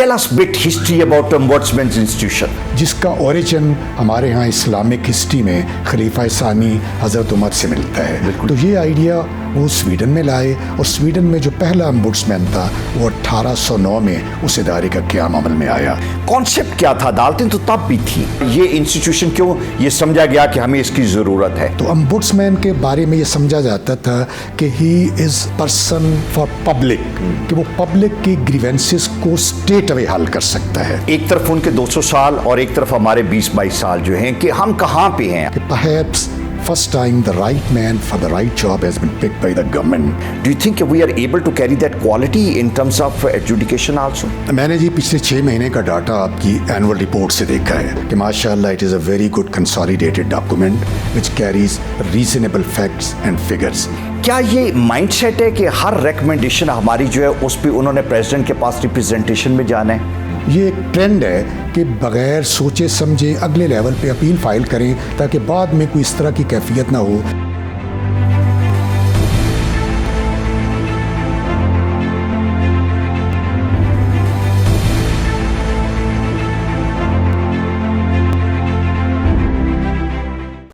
Tell us a bit history about Ombudsman's institution. जिसका origin हमारे यहाँ इस्लामिक हिस्ट्री में खलीफा सानी हज़रत उमर से मिलता है। तो ये आइडिया वो स्वीडन में लाए और स्वीडन में जो पहला ombudsman था वो 1809 में उस इदारे का क़याम अमल में आया। कॉन्सेप्ट क्या था? अदालतें तो तब भी थी, ये इंस्टीट्यूशन क्यों ये समझा गया कि हमें इसकी ज़रूरत है? तो ombudsman के बारे में ये समझा जाता था कि he is person for public, कि वो पब्लिक की ग्रीवेंसेस को स्टेट अवे हल कर सकता है। एक तरफ उनके 200 साल और एक तरफ हमारे 20-22 साल जो हैं कि हम कहाँ पे हैं। Perhaps first time the right man for the right job has been picked by the government. Do you think we are able to carry that quality in terms of adjudication also? मैंने जी पिछले 6 महीने का data आपकी annual report से देखा है कि माशाल्लाह it is a very good consolidated document which carries reasonable facts and figures. क्या ये माइंडसेट है कि हर रिकमेंडेशन हमारी जो है उस पर उन्होंने प्रेसिडेंट के पास रिप्रेजेंटेशन में जाना है? ये एक ट्रेंड है कि बगैर सोचे समझे अगले लेवल पे अपील फाइल करें ताकि बाद में कोई इस तरह की कैफियत ना हो।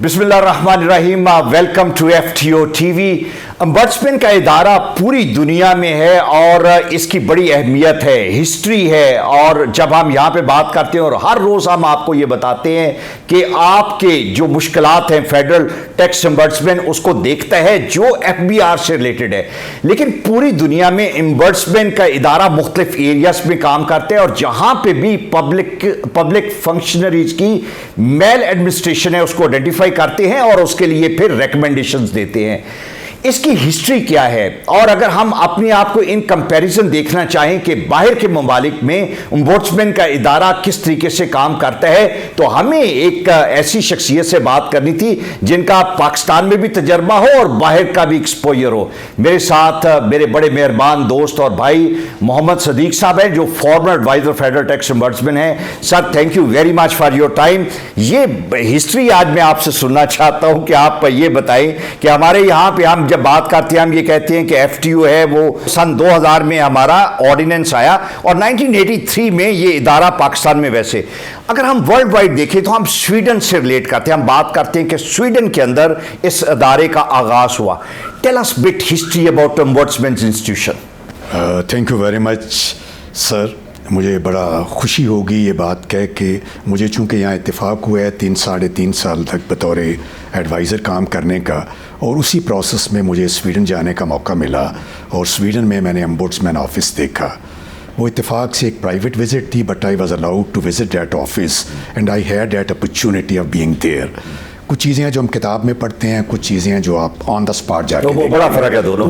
बिस्मिल्लाहिर्रहमानिर्रहीम। Welcome to FTO TV। ombudsman का इदारा पूरी दुनिया में है और इसकी बड़ी अहमियत है, हिस्ट्री है। और जब हम यहाँ पे बात करते हैं और हर रोज़ हम आपको ये बताते हैं कि आपके जो मुश्किलात हैं फेडरल टैक्स ombudsman उसको देखता है जो FBR से रिलेटेड है। लेकिन पूरी दुनिया में ombudsman का इदारा मुख्तलिफ एरियाज में काम करते हैं और जहाँ पे भी पब्लिक फंक्शनरीज की मेल एडमिनिस्ट्रेशन है उसको आइडेंटिफाई करते हैं और उसके लिए फिर रिकमेंडेशंस देते हैं। इसकी हिस्ट्री क्या है? और अगर हम अपने आप को इन कंपैरिजन देखना चाहें कि बाहर के ममालिक में ombudsman का इदारा किस तरीके से काम करता है, तो हमें एक ऐसी शख्सियत से बात करनी थी जिनका पाकिस्तान में भी तजर्बा हो और बाहर का भी एक्सपोजर हो। मेरे साथ मेरे बड़े मेहरबान दोस्त और भाई मोहम्मद सदीक साहब हैं जो former adviser federal tax ombudsman हैं। Sir, thank you very much for your time. ये हिस्ट्री आज मैं आपसे सुनना चाहता हूँ कि आप ये बताएं कि हमारे यहाँ पे हम जब बात करते हैं हम ये कहते हैं कि FTO है वो सन 2000 में हमारा ऑर्डिनेंस आया और 1983 में ये इदारा पाकिस्तान में। वैसे अगर हम वर्ल्ड वाइड देखें तो हम स्वीडन से रिलेट करते हैं, हम बात करते हैं कि स्वीडन के अंदर इस इदारे का आगाज हुआ। Tell us bit history about ombudsman's institution. Thank you very much sir. मुझे बड़ा खुशी होगी ये बात कह के, मुझे चूँकि यहाँ इत्तेफाक हुआ है 3-3.5 साल तक बतौर एडवाइज़र काम करने का और उसी प्रोसेस में मुझे स्वीडन जाने का मौका मिला और स्वीडन में मैंने ombudsman ऑफिस देखा। वो इत्तेफाक से एक प्राइवेट विज़िट थी but I was allowed to visit that office and I had that opportunity of being there. कुछ चीज़ें हैं जो हम किताब में पढ़ते हैं, कुछ चीज़ें हैं जो आप ऑन द स्पॉट जाके तो बड़ा फर्क है दोनों।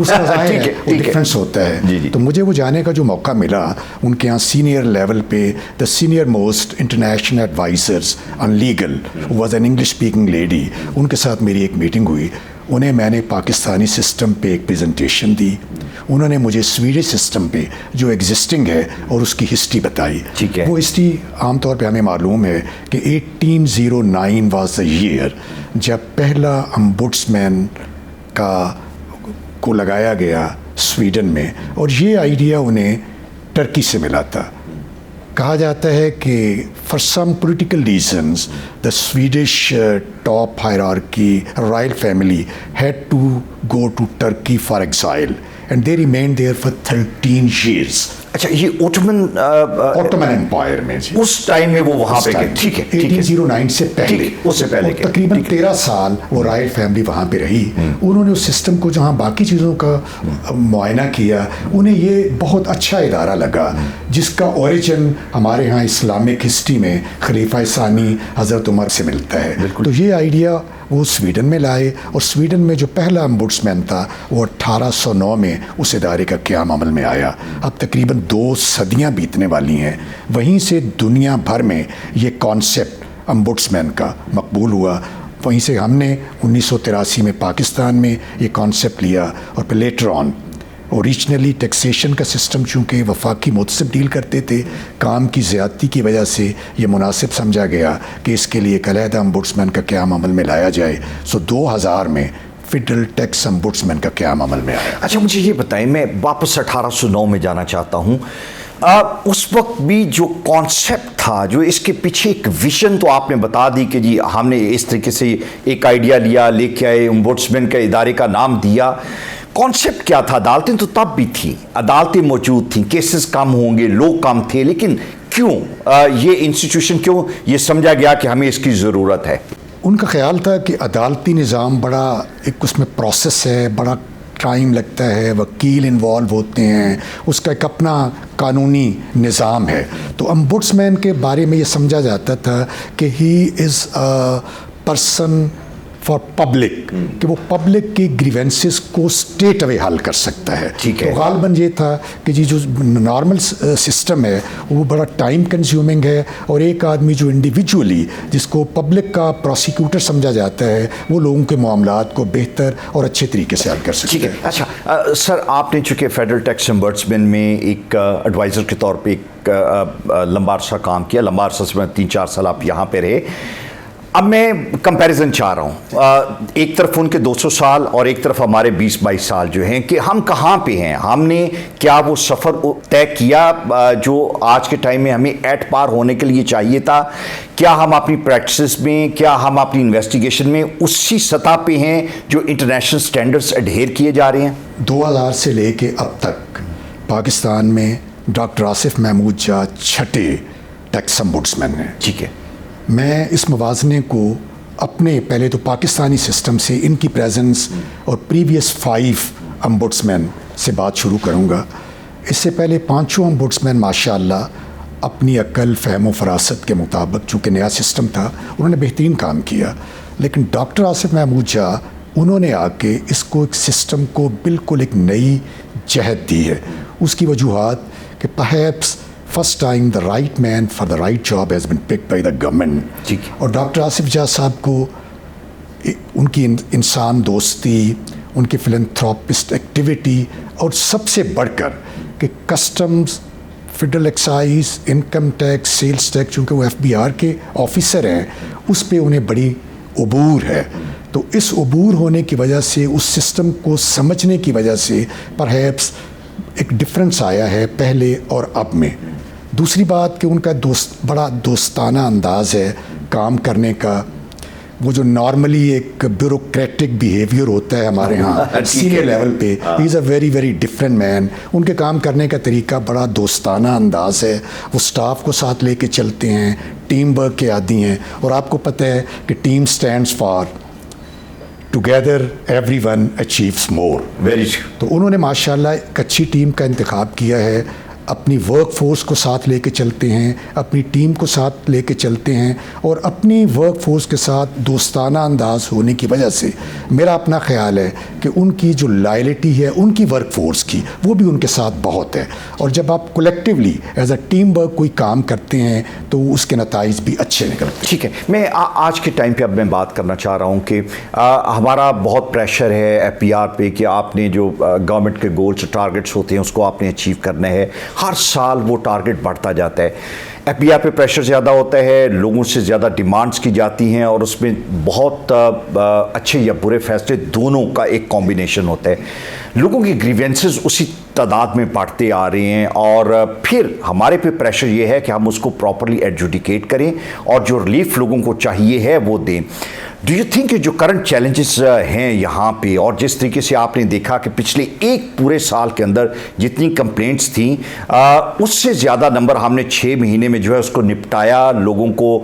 डिफरेंस होता है। जी। तो मुझे वो जाने का जो मौका मिला उनके यहाँ सीनियर लेवल पे the senior most international advisers on legal was an English speaking lady, उनके साथ मेरी एक मीटिंग हुई। उन्हें मैंने पाकिस्तानी सिस्टम पे एक प्रेजेंटेशन दी, उन्होंने मुझे स्वीडिश सिस्टम पे जो एग्जिस्टिंग है और उसकी हिस्ट्री बताई। ठीक है। वो हिस्ट्री आमतौर पे हमें मालूम है कि 1809 वाज द ईयर जब पहला ombudsman को लगाया गया स्वीडन में और ये आइडिया उन्हें टर्की से मिला था। कहा जाता है कि for some political reasons the Swedish top hierarchy royal family had to go to Turkey for exile and they remained there for 13 years. अच्छा, ये ओटोमन एम्पायर में जी उस टाइम में वो वहाँ पे गए। ठीक है, 1809 से पहले, उससे पहले तकरीबन 13 साल वो रॉयल फैमिली वहाँ पे रही। उन्होंने उस सिस्टम को जहाँ बाकी चीज़ों का मुआयना किया, उन्हें ये बहुत अच्छा इदारा लगा जिसका ओरिजिन हमारे यहाँ इस्लामिक हिस्ट्री में खलीफा सानी हज़रत उमर से मिलता है। तो ये आइडिया वो स्वीडन में लाए और स्वीडन में जो पहला ombudsman था वो 1809 में उस इदारे का क़याम अमल में आया। अब तकरीबन 2 सदियाँ बीतने वाली हैं, वहीं से दुनिया भर में ये कॉन्सेप्ट ombudsman का मकबूल हुआ। वहीं से हमने 1983 में पाकिस्तान में ये कॉन्सेप्ट लिया और फिर लेटर ऑन ओरिजिनली टैक्सेशन का सिस्टम चूँकि वफाकी मुतसिब डील करते थे, काम की ज़्यादती की वजह से ये मुनासिब समझा गया कि इसके लिए एक अलहदा ombudsman का क़याम अमल में लाया जाए। सो 2000 में फेडरल टैक्स ombudsman का क़याम अमल में आया। अच्छा, मुझे ये बताएं, मैं वापस 1809 में जाना चाहता हूँ। उस वक्त भी जो कॉन्सेप्ट था, जो इसके पीछे एक विजन, तो आपने बता दी कि जी हमने इस तरीके से एक आइडिया लिया, लेके आए, ओम्बुड्समैन के इदारे का नाम दिया। कॉन्सेप्ट क्या था? अदालतें तो तब भी थी, अदालतें मौजूद थी, केसेस कम होंगे, लोग कम थे, लेकिन क्यों ये इंस्टीट्यूशन, क्यों ये समझा गया कि हमें इसकी ज़रूरत है? उनका ख्याल था कि अदालती निज़ाम बड़ा एक उसमें प्रोसेस है, बड़ा टाइम लगता है, वकील इन्वॉल्व होते हैं, उसका एक अपना कानूनी निज़ाम है। तो ओम्बुड्समैन के बारे में ये समझा जाता था कि he is a person for public, कि वो पब्लिक की ग्रीवेंसेस को स्टेट अवे हल कर सकता है। ठीक है। तो गालबन ये था कि जी जो नॉर्मल सिस्टम है वो बड़ा टाइम कंज्यूमिंग है, और एक आदमी जो इंडिविजुअली जिसको पब्लिक का प्रोसिक्यूटर समझा जाता है, वो लोगों के मामलात को बेहतर और अच्छे तरीके से हल कर सकता है। ठीक है। अच्छा सर, आपने चूँकि फेडरल टैक्स ओम्बुड्समैन में एक एडवाइज़र के तौर पे एक लंबा अरसा काम किया, लंबा अरसा से 3-4 साल आप यहाँ पे रहे। अब मैं कंपैरिजन चाह रहा हूँ, एक तरफ उनके 200 साल और एक तरफ हमारे 20-22 साल जो हैं, कि हम कहाँ पे हैं, हमने क्या वो सफ़र तय किया जो आज के टाइम में हमें एट पार होने के लिए चाहिए था? क्या हम अपनी प्रैक्टिस में, क्या हम अपनी इन्वेस्टिगेशन में उसी सतह पे हैं जो इंटरनेशनल स्टैंडर्ड्स एडहेर किए जा रहे हैं? 2000 से लेके अब तक पाकिस्तान में डॉक्टर आसिफ महमूद जा छठे टैक्स ओम्बुड्समैन हैं। ठीक है। मैं इस मवाजने को अपने पहले तो पाकिस्तानी सिस्टम से, इनकी प्रेजेंस और प्रीवियस 5 ओम्बुड्समैन से बात शुरू करूंगा। इससे पहले 5 ओम्बुड्समैन माशाअल्लाह अपनी अक्ल, फ़हम फरासत के मुताबिक, चूँकि नया सिस्टम था, उन्होंने बेहतरीन काम किया। लेकिन डॉक्टर आसिफ महमूद जा, उन्होंने आके इसको एक सिस्टम को बिल्कुल एक नई जहत दी है। उसकी वजूहात कि perhaps first time the right man for the right job has been picked by the government. ठीक। और डॉक्टर आसिफ जा साहब को उनकी इंसान दोस्ती, उनकी फिलैंथ्रोपिस्ट एक्टिविटी, और सबसे बढ़कर कि customs, federal excise, income tax, sales tax, चूँकि वो FBR के ऑफिसर हैं, उस पर उन्हें बड़ी अबूर है। तो इस अबूर होने की वजह से, उस सिस्टम को समझने की वजह से परहैप्स एक डिफरेंस आया है पहले और अब में। दूसरी बात कि उनका बड़ा दोस्ताना अंदाज़ है काम करने का। वो जो नॉर्मली एक ब्यूरोक्रेटिक बिहेवियर होता है हमारे यहाँ सीनियर लेवल पे, he is a very very different man. उनके काम करने का तरीका बड़ा दोस्ताना अंदाज़ है। वो स्टाफ को साथ लेके चलते हैं, टीम वर्क के आदी हैं। और आपको पता है कि team stands for together everyone achieves more. Very. तो उन्होंने माशाल्लाह एक अच्छी टीम का इंतखाब किया है। अपनी वर्क फोर्स को साथ लेके चलते हैं, अपनी टीम को साथ लेके चलते हैं, और अपनी वर्क फोर्स के साथ दोस्ताना अंदाज होने की वजह से मेरा अपना ख्याल है कि उनकी जो लॉयल्टी है उनकी वर्क फोर्स की, वो भी उनके साथ बहुत है। और जब आप collectively as a team work कोई काम करते हैं तो उसके नताइज भी अच्छे निकलते हैं। ठीक है। मैं आज के टाइम पे अब मैं बात करना चाह रहा हूँ कि हमारा बहुत प्रेशर है FPR पे कि आपने जो गवर्नमेंट के गोल्स, टारगेट्स होते हैं, उसको आपने अचीव करना है। हर साल वो टारगेट बढ़ता जाता है। FPR पे प्रेशर ज़्यादा होता है, लोगों से ज़्यादा डिमांड्स की जाती हैं, और उसमें बहुत अच्छे या बुरे फैसले दोनों का एक कॉम्बिनेशन होता है। लोगों की ग्रीवेंसेस उसी तादाद में बढ़ते आ रहे हैं, और फिर हमारे पे प्रेशर ये है कि हम उसको प्रॉपरली एडजुडिकेट करें और जो रिलीफ लोगों को चाहिए है वो दें। डू यू थिंक जो करंट चैलेंजेस हैं यहाँ पे, और जिस तरीके से आपने देखा कि पिछले एक पूरे साल के अंदर जितनी कंप्लेंट्स थी उससे ज़्यादा नंबर हमने 6 महीने में जो है उसको निपटाया, लोगों को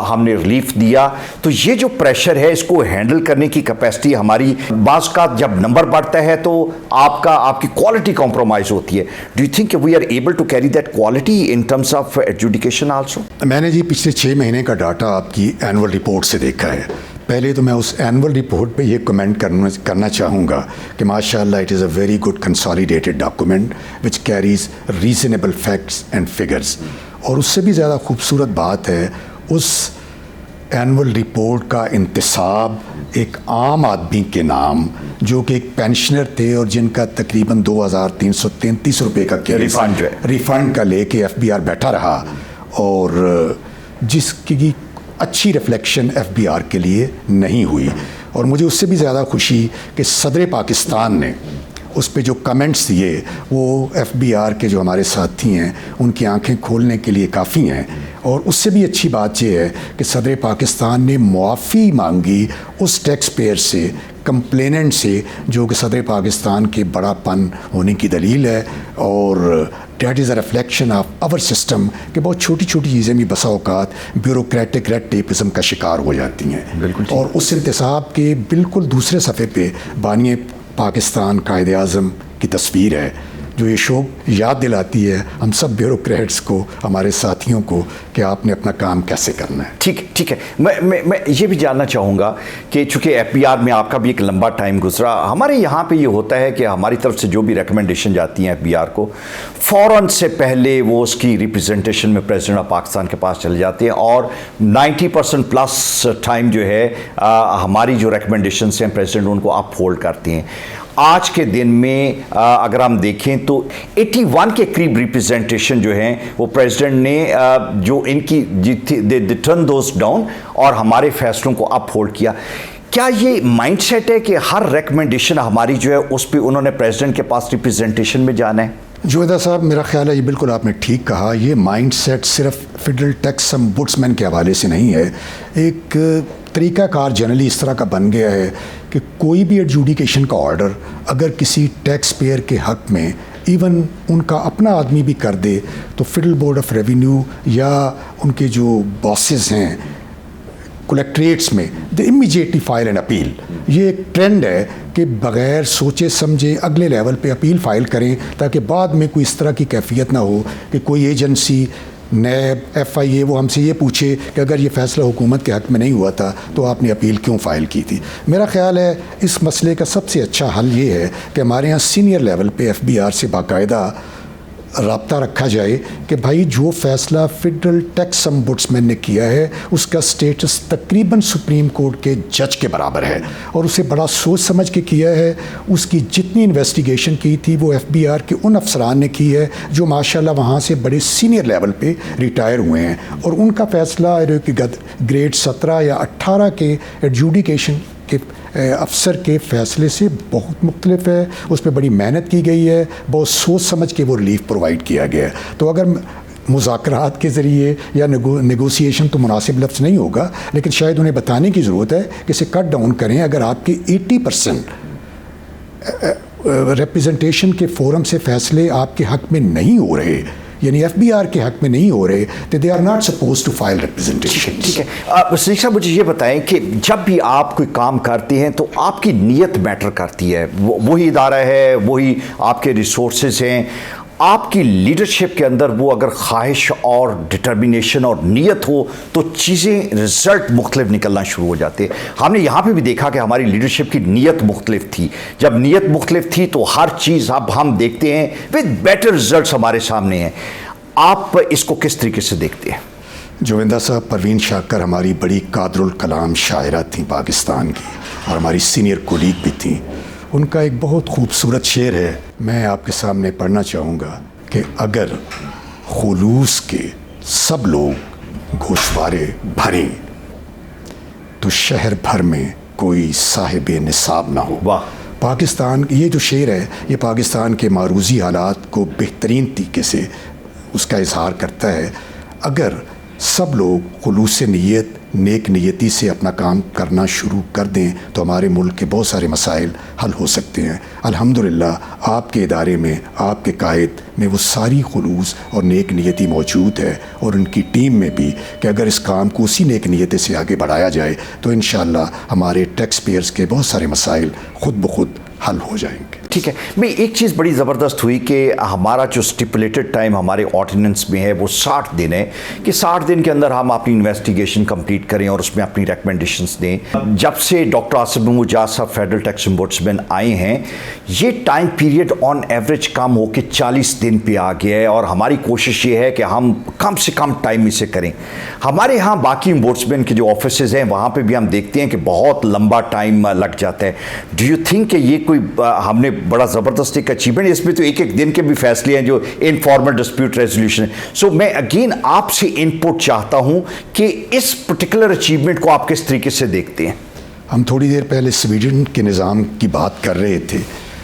हमने रिलीफ दिया, तो ये जो प्रेशर है इसको हैंडल करने की कैपेसिटी हमारी, बाज़ का जब नंबर बढ़ता है तो आपकी क्वालिटी कॉम्प्रोमाइज़ होती है। Do you think we are able to carry that quality in terms of education also? मैंने जी पिछले 6 महीने का डाटा आपकी एनुअल रिपोर्ट से देखा है। पहले तो मैं उस एनुअल रिपोर्ट पे ये कमेंट करना चाहूँगा कि माशाअल्लाह it is a very good consolidated document which carries reasonable facts and figures. और उससे भी ज़्यादा खूबसूरत बात है, उस एनुअल रिपोर्ट का इंतसाब एक आम आदमी के नाम, जो कि एक पेंशनर थे और जिनका तकरीबन 2333 रुपये का रिफ़ंड का लेके FBR बैठा रहा, और जिसकी अच्छी रिफ्लेक्शन FBR के लिए नहीं हुई। और मुझे उससे भी ज़्यादा खुशी कि सदर पाकिस्तान ने اس پہ جو کمنٹس دیے وہ FBR کے جو ہمارے ساتھی ہیں ان کی آنکھیں کھولنے کے لیے کافی ہیں. اور اس سے بھی اچھی بات یہ ہے کہ صدر پاکستان نے معافی مانگی اس ٹیکس پیئر سے, کمپلیننٹ سے, جو کہ صدر پاکستان کے بڑا پن ہونے کی دلیل ہے. اور that is a reflection of our system کہ بہت چھوٹی چھوٹی چیزیں بھی بسا اوقات بیوروکریٹک ریڈ ٹیپزم کا شکار ہو جاتی ہیں. اور اس انتصاب کے بالکل دوسرے صفحے پہ بانی پاکستان قائد اعظم کی تصویر ہے, جو یہ شوق یاد دلاتی ہے ہم سب بیوروکریٹس کو, ہمارے ساتھیوں کو, کہ آپ نے اپنا کام کیسے کرنا ہے. ٹھیک ہے. میں یہ بھی جاننا چاہوں گا کہ چونکہ FBR میں آپ کا بھی ایک لمبا ٹائم گزرا, ہمارے یہاں پہ یہ ہوتا ہے کہ ہماری طرف سے جو بھی ریکمنڈیشن جاتی ہیں FBR کو, فوراً سے پہلے وہ اس کی ریپرزنٹیشن میں پریزیڈنٹ آف پاکستان کے پاس چلے جاتے ہیں, اور 90% پلس ٹائم جو ہے ہماری جو ریکمنڈیشنس ہیں پریزیڈنٹ ان کو اپ ہولڈ کرتے ہیں. آج کے دن میں اگر ہم دیکھیں تو 81 کے قریب ریپرزنٹیشن جو ہیں وہ پریزیڈنٹ نے جو ان کی دے ٹرن دوز ڈاؤن اور ہمارے فیصلوں کو اپ ہولڈ کیا. کیا یہ مائنڈ سیٹ ہے کہ ہر ریکمنڈیشن ہماری جو ہے اس پہ انہوں نے پریزیڈنٹ کے پاس ریپرزنٹیشن میں جانا ہے؟ جویدہ صاحب, میرا خیال ہے یہ بالکل آپ نے ٹھیک کہا. یہ مائنڈ سیٹ صرف فیڈرل ٹیکس امبوڈسمین کے حوالے سے نہیں ہے, ایک طریقہ کار جنرلی اس طرح کا بن گیا ہے کہ کوئی بھی ایڈجوڈیکیشن کا آرڈر اگر کسی ٹیکس پیئر کے حق میں ایون ان کا اپنا آدمی بھی کر دے تو فیڈرل بورڈ آف ریونیو یا ان کے جو باسز ہیں کلیکٹریٹس میں, دے امیجیٹلی فائل این اپیل. یہ ایک ٹرینڈ ہے کہ بغیر سوچے سمجھے اگلے لیول پہ اپیل فائل کریں تاکہ بعد میں کوئی اس طرح کی کیفیت نہ ہو کہ کوئی ایجنسی, نیب, FIA وہ ہم سے یہ پوچھے کہ اگر یہ فیصلہ حکومت کے حق میں نہیں ہوا تھا تو آپ نے اپیل کیوں فائل کی تھی. میرا خیال ہے اس مسئلے کا سب سے اچھا حل یہ ہے کہ ہمارے ہاں سینئر لیول پہ FBR سے باقاعدہ رابطہ رکھا جائے کہ بھائی جو فیصلہ فیڈرل ٹیکس امبوڈسمین نے کیا ہے اس کا سٹیٹس تقریباً سپریم کورٹ کے جج کے برابر ہے, اور اسے بڑا سوچ سمجھ کے کیا ہے. اس کی جتنی انویسٹیگیشن کی تھی وہ FBR کے ان افسران نے کی ہے جو ماشاءاللہ وہاں سے بڑے سینئر لیول پہ ریٹائر ہوئے ہیں, اور ان کا فیصلہ گریڈ 17 یا 18 کے ایڈجوڈیکیشن کے افسر کے فیصلے سے بہت مختلف ہے. اس پہ بڑی محنت کی گئی ہے, بہت سوچ سمجھ کے وہ ریلیف پرووائڈ کیا گیا ہے. تو اگر مذاکرات کے ذریعے یا نیگوسیشن تو مناسب لفظ نہیں ہوگا, لیکن شاید انہیں بتانے کی ضرورت ہے کہ اسے کٹ ڈاؤن کریں. اگر آپ کے 80% ریپرزنٹیشن کے فورم سے فیصلے آپ کے حق میں نہیں ہو رہے, یعنی FBR کے حق میں نہیں ہو رہے, تو they are not supposed to file representation. ٹھیک ہے. صدیق صاحب مجھے یہ بتائیں کہ جب بھی آپ کوئی کام کرتے ہیں تو آپ کی نیت میٹر کرتی ہے. وہی ادارہ ہے, وہی آپ کے ریسورسز ہیں, آپ کی لیڈرشپ کے اندر وہ اگر خواہش اور ڈٹرمنیشن اور نیت ہو تو چیزیں رزلٹ مختلف نکلنا شروع ہو جاتے ہیں. ہم نے یہاں پہ بھی دیکھا کہ ہماری لیڈرشپ کی نیت مختلف تھی. جب نیت مختلف تھی تو ہر چیز اب ہم دیکھتے ہیں وتھ بیٹر رزلٹس ہمارے سامنے ہیں. آپ اس کو کس طریقے سے دیکھتے ہیں؟ جویندہ صاحب, پروین شاکر ہماری بڑی قادر الکلام شاعرہ تھیں پاکستان کی, اور ہماری سینئر کولیگ بھی تھیں. ان کا ایک بہت خوبصورت شعر ہے, میں آپ کے سامنے پڑھنا چاہوں گا کہ اگر خلوص کے سب لوگ گوشوارے بھریں تو شہر بھر میں کوئی صاحب نصاب نہ ہو. واہ. پاکستان, یہ جو شعر ہے یہ پاکستان کے معروضی حالات کو بہترین طریقے سے اس کا اظہار کرتا ہے. اگر سب لوگ خلوص نیت, نیک نیتی سے اپنا کام کرنا شروع کر دیں تو ہمارے ملک کے بہت سارے مسائل حل ہو سکتے ہیں. الحمدللہ آپ کے ادارے میں, آپ کے قائد میں وہ ساری خلوص اور نیک نیتی موجود ہے, اور ان کی ٹیم میں بھی, کہ اگر اس کام کو اسی نیک نیتی سے آگے بڑھایا جائے تو انشاءاللہ ہمارے ٹیکس پیئرز کے بہت سارے مسائل خود بخود حل ہو جائیں گے. ٹھیک ہے. میں ایک چیز بڑی زبردست ہوئی کہ ہمارا جو اسٹیپولیٹڈ ٹائم ہمارے آرڈیننس میں ہے وہ 60 دن ہے, کہ 60 دن کے اندر ہم اپنی انویسٹیگیشن کمپلیٹ کریں اور اس میں اپنی ریکمنڈیشنز دیں. جب سے ڈاکٹر آصف محمود جاز صاحب فیڈرل ٹیکس امبوڈسمین آئے ہیں, یہ ٹائم پیریڈ آن ایوریج کم ہو کے 40 دن پہ آ گیا ہے, اور ہماری کوشش یہ ہے کہ ہم کم سے کم ٹائم میں سے کریں. ہمارے ہاں باقی امبوڈسمین کے جو آفیسز ہیں وہاں پہ بھی ہم دیکھتے ہیں کہ بہت لمبا ٹائم لگ جاتا ہے. ڈو یو تھنک کہ یہ کوئی ہم نے بڑا زبردست ایک اچیومنٹ, اس میں تو ایک ایک دن کے بھی فیصلے ہیں جو انفارمل ڈسپیوٹ ریزولوشن. سو میں اگین آپ سے ان پٹ چاہتا ہوں کہ اس پرٹیکولر اچیومنٹ کو آپ کس طریقے سے دیکھتے ہیں؟ ہم تھوڑی دیر پہلے سویڈن کے نظام کی بات کر رہے تھے.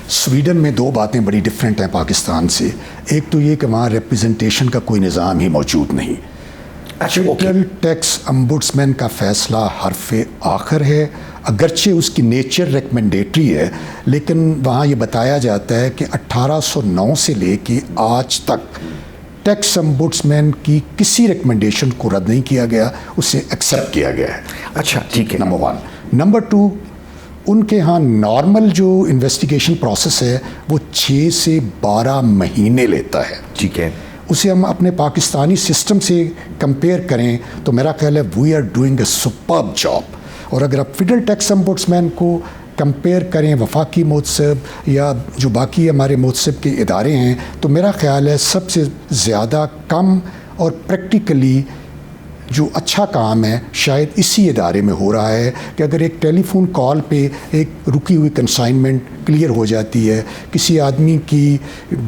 स्वीडन में 2 बातें बड़ी डिफरेंट हैं पाकिस्तान से। एक तो ये कि वहाँ रिप्रेजेंटेशन का कोई निज़ाम ही मौजूद नहीं। फेडरल टैक्स अम्बुड्समैन का फ़ैसला हरफ़े आखिर है, अगरचे उसकी नेचर रिकमेंडेटरी है, लेकिन वहाँ ये बताया जाता है कि 1809 से लेके आज तक टैक्स अम्बुड्समैन की किसी रिकमेंडेशन को रद्द नहीं किया गया, उसे एक्सेप्ट किया गया है। अच्छा, ठीक है। नंबर 1। नंबर 2, उनके यहाँ नॉर्मल जो इन्वेस्टिगेशन प्रोसेस है वो 6 से 12 महीने लेता है। ठीक है। उसे हम अपने पाकिस्तानी सिस्टम से कंपेयर करें तो मेरा ख्याल है we are doing a superb job. और अगर आप फेडरल टैक्स अम्बुड्समैन को कंपेयर करें वफाकी मोतसब या जो बाकी हमारे मोतसब के इदारे हैं, तो मेरा ख्याल है सबसे ज़्यादा कम और प्रैक्टिकली जो अच्छा काम है शायद इसी इदारे में हो रहा है कि अगर एक टेलीफोन कॉल पे एक रुकी हुई कंसाइनमेंट क्लियर हो जाती है, किसी आदमी की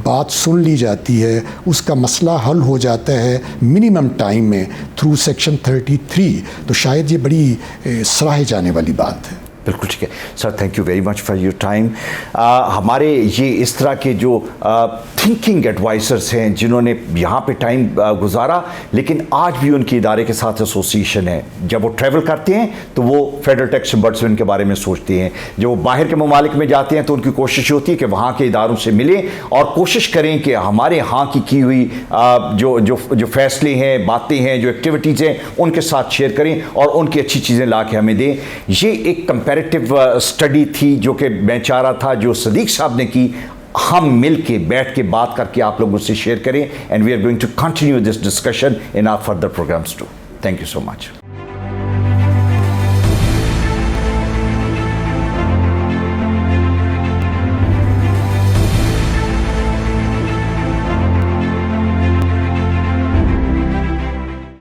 बात सुन ली जाती है, उसका मसला हल हो जाता है मिनिमम टाइम में थ्रू सेक्शन 33, तो शायद ये बड़ी सराहे जाने वाली बात है। बिल्कुल ठीक है sir, thank you very much for your time. हमारे ये इस तरह के जो थिंकिंग एडवाइजर्स हैं जिन्होंने यहाँ पे टाइम गुजारा, लेकिन आज भी उनके इदारे के साथ एसोसिएशन है। जब वो ट्रैवल करते हैं तो वो फेडरल टैक्स अम्बुड्समैन के बारे में सोचते हैं, जब वो बाहर के ममालिक में जाते हैं तो उनकी कोशिश होती है कि वहाँ के इदारों से मिलें और कोशिश करें कि हमारे यहाँ की हुई जो फैसले हैं, बातें हैं, जो एक्टिविटीज़ हैं, उनके साथ शेयर करें और उनकी अच्छी चीज़ें ला के हमें दें। ये एक कंपेरेटिव स्टडी थी जो कि मैं चाह रहा था जो सदीक साहब ने की, हम मिल के बैठ के बात करके आप लोगों से शेयर करें। And we are going to continue this discussion in our further programmes too. Thank you so much.